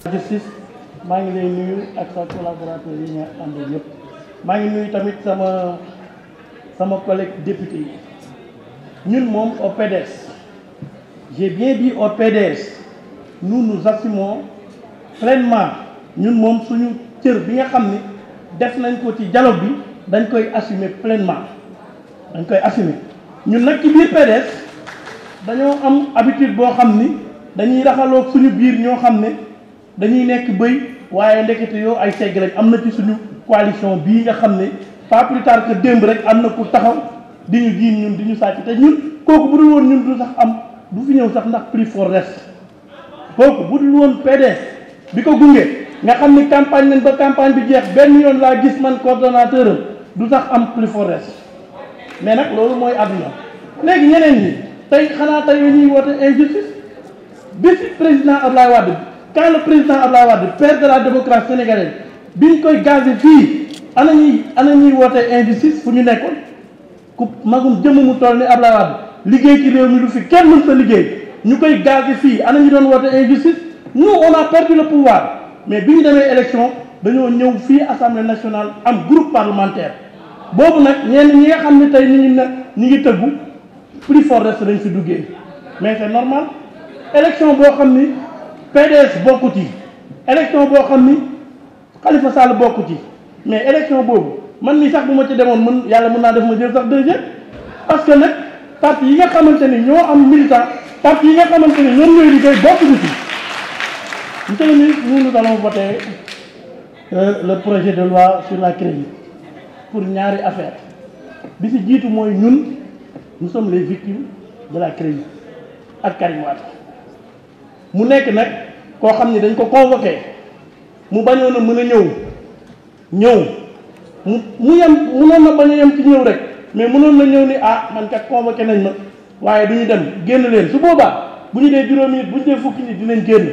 justice maa ngi lay nuyu ak sa collaborateur yi nga àndal yëpp maa ngi nuyu tamit sama collègue député yi ñun moom au PDS j'ai bien dit au PDS nous assumons pleinement ñun moom suñu cër bi nga xam ni def nañ ko ci dialogue bi dañ koy assumer pleinement dañ koy assumer ñun nag ci biir PDS dañoo am habitude boo xam ni dañuy raxaloog suñu biir ñoo xam ne dañuy nekk bëy waaye ndekete yoo ay segg lañ am na ci suñu coalition bii nga xam ne pas plus tard que démb rek am na ku taxaw di ñu jiin ñun di ñu sàcc te ñun kooku bu dul woon ñun du sax am du fi ñëw sax ndax plus fort reste kooku bu dul woon PDS bi ko gunge nga xam ni campagne nañ ba campagne bi jeex benn yoon laa gis man coordonnateur am du sax am plus fort reste mais nag loolu mooy àdduna léegi ñeneen ñi tey xanaa tey ñuy woote injustice bi fi président Abdoulaye Wade quand le président Abdoulaye Wade père de la démocratie sénégalaise biñ koy gazé fii ana ñuy woote injustice fu ñu nekkoon ku magum jëmm mu toll ni Abdoulaye Wade liggéey ci réew mi lu fi kenn mën sa liggéey ñu koy gazé fii ana ñu doon woote injustice nous on a perdu le pouvoir mais bi ñu demee élection dañoo ñëw fii assemblée nationale am groupe parlementaire boobu nag ñenn ñi nga xam ne tey ñu ngi tëggu plus fort reste lañ fi duggee mais c'est normal élection boo xam ni PDS bokku ci élection boo xam ni Khalifa Sall bokku ci mais élection boobu man mii sax bu ma ci demoon yàlla mën naa def ma jël sax deuxième parce que nag parti yi nga xamante ni ñoo am militant parti yi nga xamante ni ñoom ñooy liggéey bokku ci. Monsieur le ministre, nous allons voter le projet de loi sur la CREI pour ñaari affaire bi ci jiitu mooy ñun nous sommes les victimes de la CREI ak Karim Wade mu nekk nag koo xam ni dañ ko convoqué mu bañoon a mën a ñëw mu yem mënoon na bañ a yem ci ñëw rek mais mënoon na ñëw ni man kat convoqué nañ ma waaye du ñu dem génn leen su boobaa bu ñu dee juróomi nit bu ñu dee fukki nit dinañ génn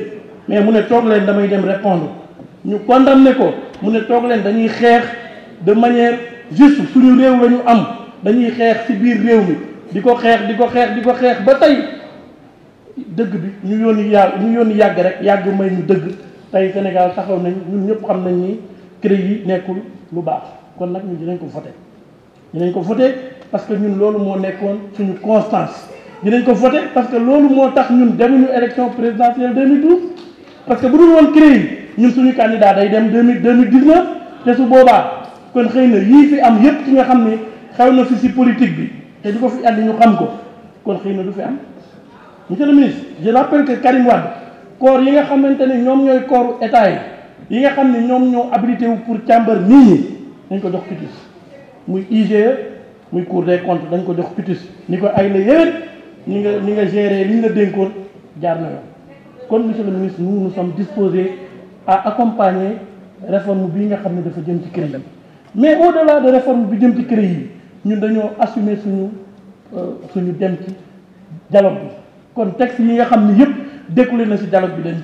mais mu ne toog leen damay dem répondre ñu condamné ko mu ne toog leen dañuy xeex de manière juste suñu réew la ñu am dañuy xeex ci biir réew mi di ko xeex ba tey dëgg bi ñu yónni yàgg rek yàgg may ñu dëgg tey Sénégal taxaw nañ ñun ñëpp xam nañ ni CREI yi nekkul lu baax kon nag ñun dinañ ko voté parce que ñun loolu moo nekkoon suñu constance dinañ ko voté parce que loolu moo tax ñun demuñu élection présidentielle 2012 parce que bu dul woon CREI ñun suñu candidat day dem 2019 te su boobaa kon xëy na yii fi am yépp ci nga xam ni xew na fi ci politique bi te di ko fi andi ñu xam ko kon xëy na du fi am. Monsieur le ministre je rappelle que Karim Wade corps yi nga xamante ne ñoom ñooy corps état yi nga xam ne ñoom ñoo habilité wu pour càmbar nit ñi dañ ko jox cutis muy IGE muy Cour des comptes dañ ko jox cutis ni ko ay la yéwén ni nga gérer li ñu la dénkoon jaar na yoon. kon monsieur le ministre nous sommes disposés à accompagner réforme bii nga xam ne dafa jëm ci CREI yi mais au-delà de réforme bi jëm ci CREI yi ñun dañoo assumer suñu dem ci dialogue bi kon texte yi nga xam ne yëpp découlé na ci dialogue bi dañ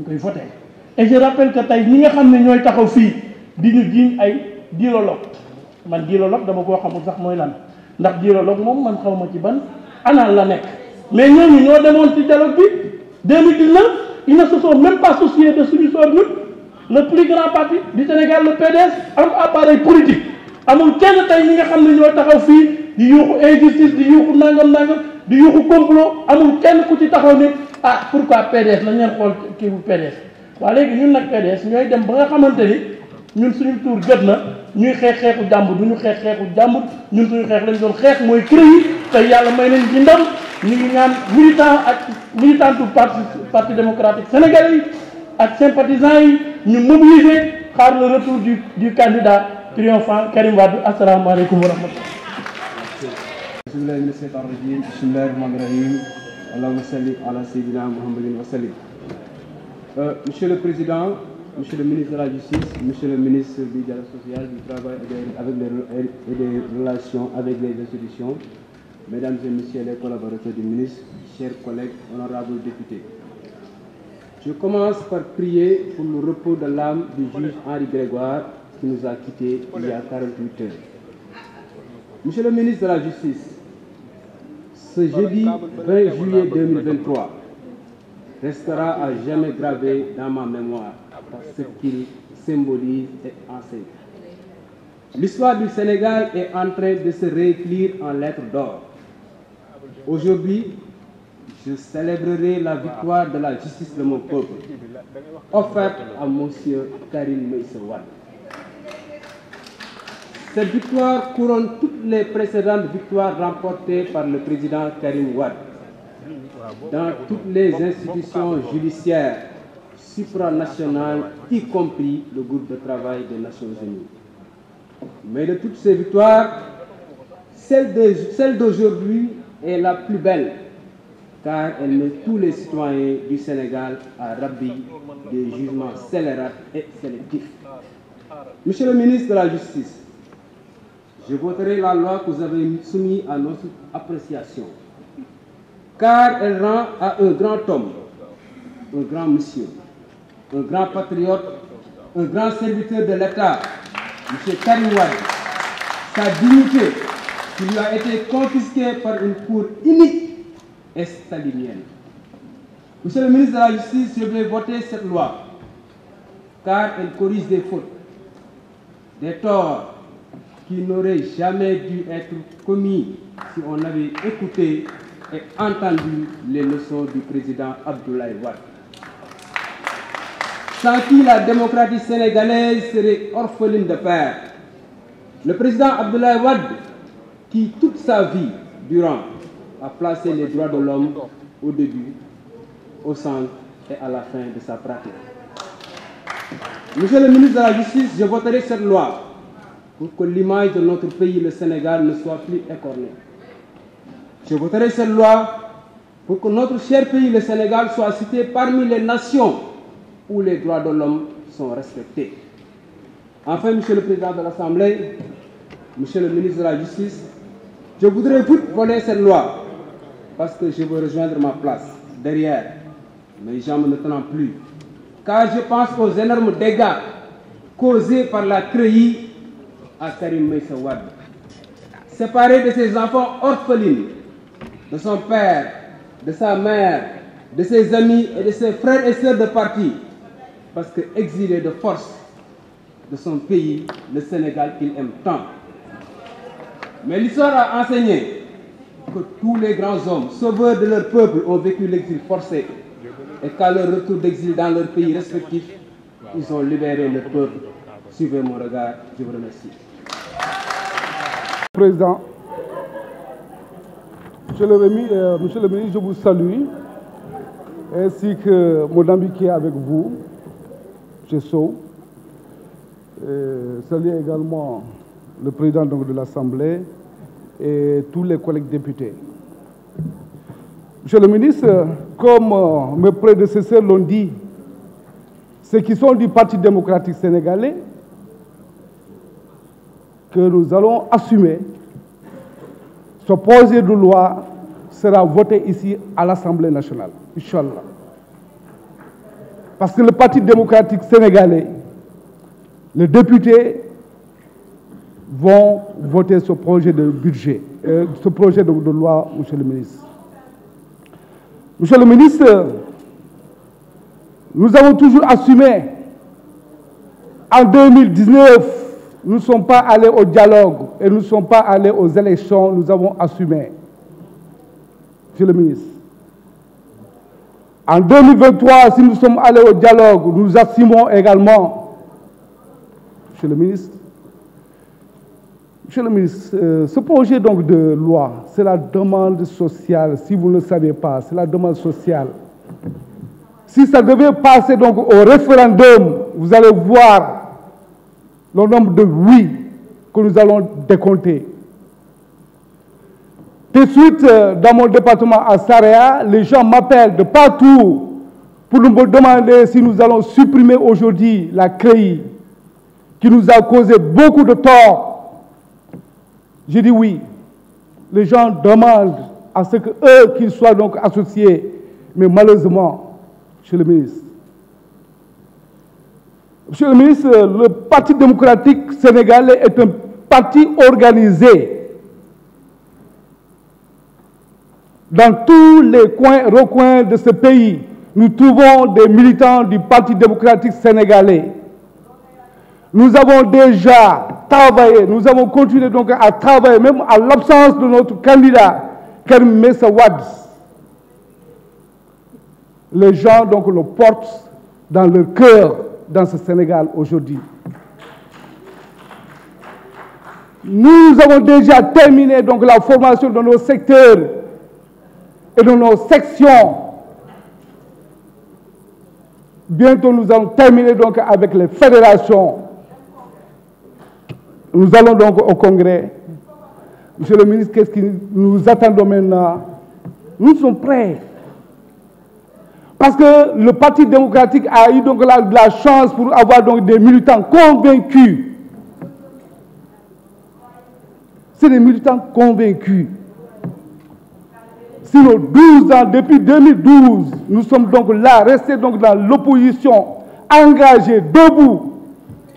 koy voté et je rappelle que tey ñi nga xam ne ñooy taxaw fii di ñu jiiñ ay dialogue man dialogue dama koo xamul sax mooy lan ndax dialogue moom man xaw ma ci ban anal la nekk mais ñooñu ñoo demoon ci dialogue bi 2019 ils ne se sont même pas souciés de suñu sort ñun le plus grand parti du Sénégal le PDS am appareil politique amul kenn tey ñi nga xam ne ñoo taxaw fii di yuuxu injustice di yuuxu nangam di yuuxu complot amul kenn ku ci taxaw ne pourquoi PDS lañ leen xool kii bu PDS waa léegi ñun nag PDS ñooy dem ba nga xamante ni ñun suñu tour jot na ñuy xeexu jàmbur du ñu xeexu jàmbur ñun suñu xeex lañ doon xeex mooy CREI tey yàlla may nañ ci ndam ñu ngi ñaan militant parti démocratique sénégalais yi ak sympathisants yi ñu mobiliser xaar le retour du candidat triomphant Karim Wade. Asalaamaaleykum wa rahmatullah. bismillahi mina shaytaani rajiim bismillahi rahmaani rahiim allahumma salli ala sayyidina muhammadin wa sallim. Monsieur le Président, Monsieur le ministre de la Justice, Monsieur le ministre du Dialogue social, du Travail et des Relations avec les institutions, Mesdames et Messieurs les collaborateurs du ministre, chers collègues, honorables députés. Je commence par prier pour le repos de l'âme du juge Henri Grégoire qui nous a quittés il y a 48 heures. Monsieur le ministre de la Justice, ce jeudi 20 juillet 2023, restera à jamais gravé dans ma mémoire par ce qu'il symbolise et enseigne. L'histoire du Sénégal est en train de se réécrire en lettres d'or. Aujourd'hui, je célébrerai la victoire de la justice de mon peuple, offerte à M. Karim Meïssa Wade. Cette victoire couronne toutes les précédentes victoires remportées par le président Karim Wade dans toutes les institutions judiciaires supranationales, y compris le groupe de travail des Nations Unies. Mais de toutes ces victoires, celle d'aujourd'hui est la plus belle, car elle met tous les citoyens du Sénégal à rabbi des jugements scélérats et sélectifs. Monsieur le ministre de la Justice, je voterai la loi que vous avez soumise à notre appréciation, car elle rend à un grand homme, un grand monsieur, un grand patriote, un grand serviteur de l'État, M. Karim Wade, sa dignité qui lui a été confisquée par une cour unique et stalinienne. Monsieur le ministre de la Justice, je vais voter cette loi, car elle corrige des fautes, des torts qui n'auraient jamais dû être commis si on avait écouté et entendu les leçons du président Abdoulaye Wade, sans qui la démocratie sénégalaise serait orpheline de père. Le président Abdoulaye Wade, qui toute sa vie durant a placé les droits de l'homme au début, au centre et à la fin de sa pratique. Monsieur le ministre de la Justice, je voterai cette loi pour que l'image de notre pays, le Sénégal, ne soit plus écornée. Je voterai cette loi pour que notre cher pays, le Sénégal, soit cité parmi les nations où les droits de l'homme sont respectés. Enfin, Monsieur le Président de l'Assemblée, Monsieur le ministre de la Justice, je voudrais vite voter cette loi parce que je veux rejoindre ma place derrière, mes jambes ne tenant plus, car je pense aux énormes dégâts causés par la treillis à Karim Meïssa Wade. Séparé de ses enfants orphelins, de son père, de sa mère, de ses amis et de ses frères et sœurs de parti, parce que exilé de force de son pays, le Sénégal qu'il aime tant. Mais l'histoire a enseigné que tous les grands hommes, sauveurs de leur peuple, ont vécu l'exil forcé et qu'à leur retour d'exil dans leur pays respectif, ils ont libéré le peuple. Suivez mon regard, je vous remercie. Président, Monsieur le ministre, je vous salue, ainsi que mon ami qui est avec vous, M. Sow. Saluer également le président de l'Assemblée et tous les collègues députés. Monsieur le ministre, comme mes prédécesseurs l'ont dit, ceux qui sont du Parti démocratique sénégalais, que nous allons assumer, ce projet de loi sera voté ici à l'Assemblée nationale, Inch'Allah. Parce que le Parti démocratique sénégalais, les députés vont voter ce projet de budget, ce projet de loi, Monsieur le ministre. Monsieur le ministre, nous avons toujours assumé, en 2019, nous ne sommes pas allés au dialogue et nous ne sommes pas allés aux élections, nous avons assumé. Monsieur le ministre. En 2023, si nous sommes allés au dialogue, nous assumons également. Monsieur le ministre. Monsieur le ministre, ce projet donc de loi, c'est la demande sociale, si vous ne le savez pas, c'est la demande sociale. Si ça devait passer donc au référendum, vous allez voir le nombre de oui que nous allons décompter. Tout de suite, dans mon département à Saraya, les gens m'appellent de partout pour nous demander si nous allons supprimer aujourd'hui la CREI, qui nous a causé beaucoup de tort. J'ai dit oui. Les gens demandent à ce qu'eux, qu'ils soient donc associés. Mais malheureusement, Monsieur le ministre, Monsieur le ministre, le Parti démocratique sénégalais est un parti organisé dans tous les coins, recoins de ce pays. nous trouvons des militants du Parti démocratique sénégalais. Nous avons déjà travaillé, nous avons continué donc à travailler, même à l'absence de notre candidat, Karim Meïssa Wade. Les gens donc le portent dans leur cœur dans ce Sénégal aujourd'hui. Nous avons déjà terminé donc la formation de nos secteurs et de nos sections. Bientôt, nous allons terminer donc avec les fédérations. Nous allons donc au Congrès. Monsieur le ministre, qu'est-ce que nous attendons maintenant? Nous sommes prêts. Parce que le Parti démocratique a eu donc la chance pour avoir donc des militants convaincus. C'est des militants convaincus. Sur nos 12 ans, depuis 2012, nous sommes donc là, restés donc dans l'opposition, engagés, debout,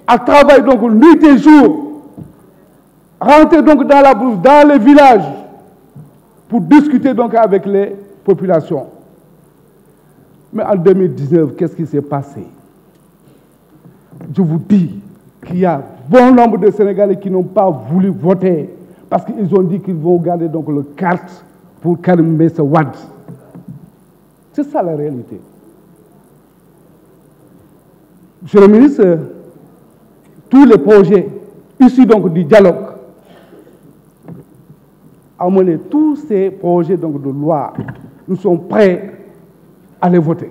à travailler donc nuit et jour, rentrer donc dans la brousse, dans les villages, pour discuter donc avec les populations. Mais en 2019, qu'est-ce qui s'est passé? Je vous dis qu'il y a bon nombre de Sénégalais qui n'ont pas voulu voter parce qu'ils ont dit qu'ils vont garder donc le carte pour Karim Meïssa Wade. C'est ça la réalité. Monsieur le ministre, tous les projets issus donc du dialogue, amener tous ces projets donc de loi, nous sommes prêts à les voter.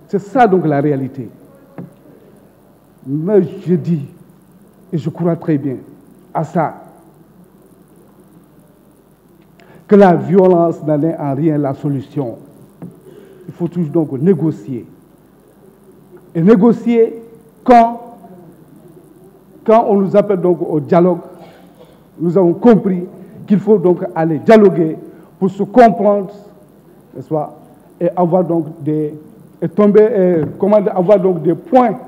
C'est ça donc la réalité. Mais je dis, et je crois très bien à ça, que la violence n'en est en rien la solution. Il faut toujours donc négocier. Et négocier quand on nous appelle donc au dialogue, nous avons compris qu'il faut donc aller dialoguer pour se comprendre, n'est-ce pas, et avoir donc avoir donc des points,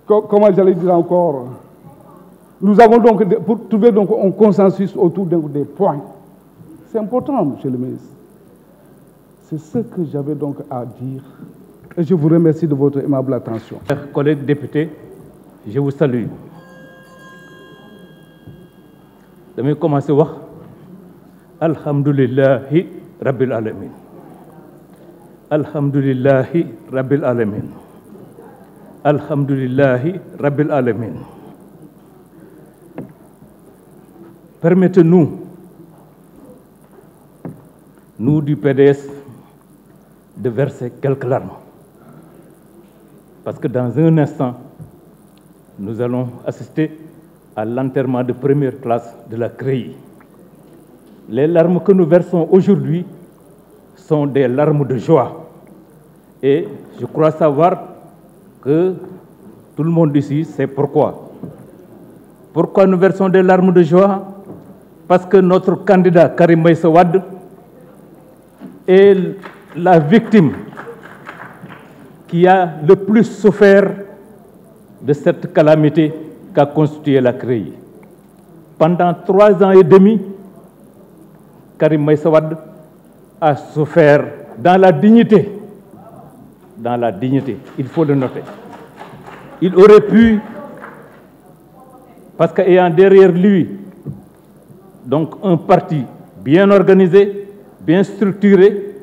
comment j'allais dire encore, nous avons donc, pour trouver donc un consensus autour des points. C'est important, monsieur le ministre. C'est ce que j'avais donc à dire. Et je vous remercie de votre aimable attention. Chers collègues députés, je vous salue. Je vais commencer par Alhamdulillahi Rabbil Alamin. Alhamdulillahi Rabbil Alamin. Alhamdulillahi Rabbil Alamin. Permettez-nous, nous du PDS, de verser quelques larmes. Parce que dans un instant, nous allons assister à l'enterrement de première classe de la CREI. Les larmes que nous versons aujourd'hui sont des larmes de joie. Et je crois savoir que tout le monde ici sait pourquoi. Pourquoi nous versons des larmes de joie? Parce que notre candidat Karim Meïssa Wade est la victime qui a le plus souffert de cette calamité qu'a constituée la CREI. Pendant 3 ans et demi, Karim Meïssa Wade a souffert dans la dignité. Dans la dignité, il faut le noter. Il aurait pu, parce qu'ayant derrière lui donc un parti bien organisé, bien structuré,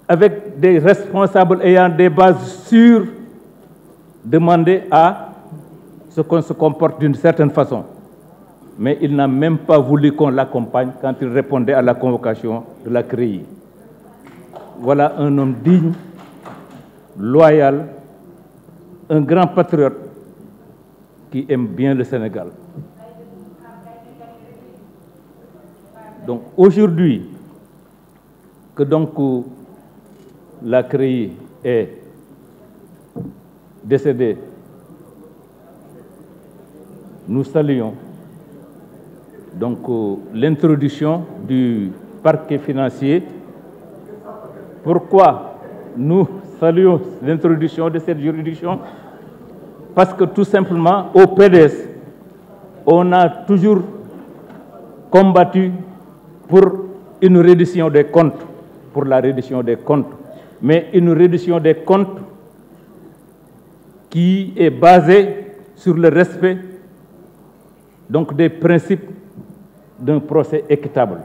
avec des responsables ayant des bases sûres, demander à ce qu'on se comporte d'une certaine façon. Mais il n'a même pas voulu qu'on l'accompagne quand il répondait à la convocation de la CREI. Voilà un homme digne, loyal, un grand patriote qui aime bien le Sénégal. Donc aujourd'hui, que donc la CREI est décédée, nous saluons donc l'introduction du parquet financier. Pourquoi nous saluons l'introduction de cette juridiction? Parce que tout simplement, au PDS, on a toujours combattu pour une reddition des comptes pour la reddition des comptes, mais une reddition des comptes qui est basée sur le respect donc des principes d'un procès équitable.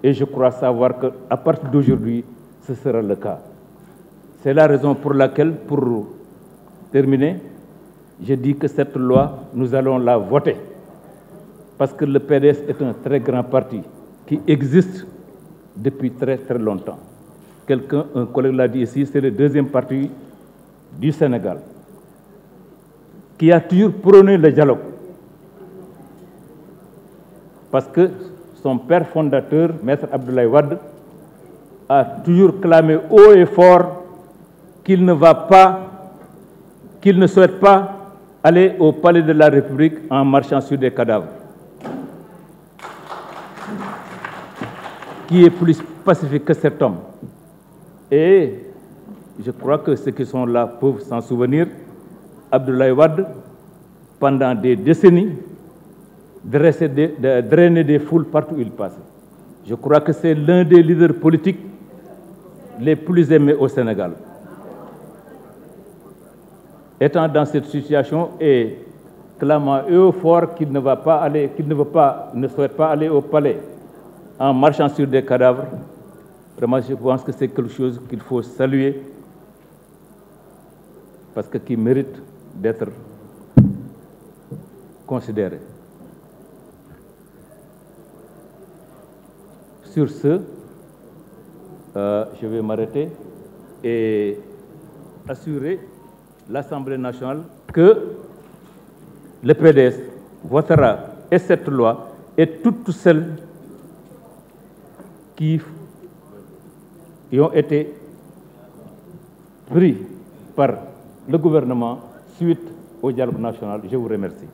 Et je crois savoir qu'à partir d'aujourd'hui, ce sera le cas. C'est la raison pour laquelle, pour terminer, je dis que cette loi, nous allons la voter. Parce que le PDS est un très grand parti qui existe depuis très très longtemps. Un collègue l'a dit ici, c'est le deuxième parti du Sénégal, qui a toujours prôné le dialogue. Parce que son père fondateur, Maître Abdoulaye Wade, a toujours clamé haut et fort qu'il ne souhaite pas aller au palais de la République en marchant sur des cadavres. Qui est plus pacifique que cet homme? Et je crois que ceux qui sont là peuvent s'en souvenir. Abdoulaye Wade, pendant des décennies, drainait des foules partout où il passait. Je crois que c'est l'un des leaders politiques les plus aimés au Sénégal. Étant dans cette situation et clamant haut fort qu'il ne souhaite pas aller au palais en marchant sur des cadavres, vraiment je pense que c'est quelque chose qu'il faut saluer parce que qui mérite d'être considéré. Sur ce, je vais m'arrêter et assurer l'Assemblée nationale que le PDS votera et cette loi et toutes celles qui ont été prises par le gouvernement suite au dialogue national. Je vous remercie.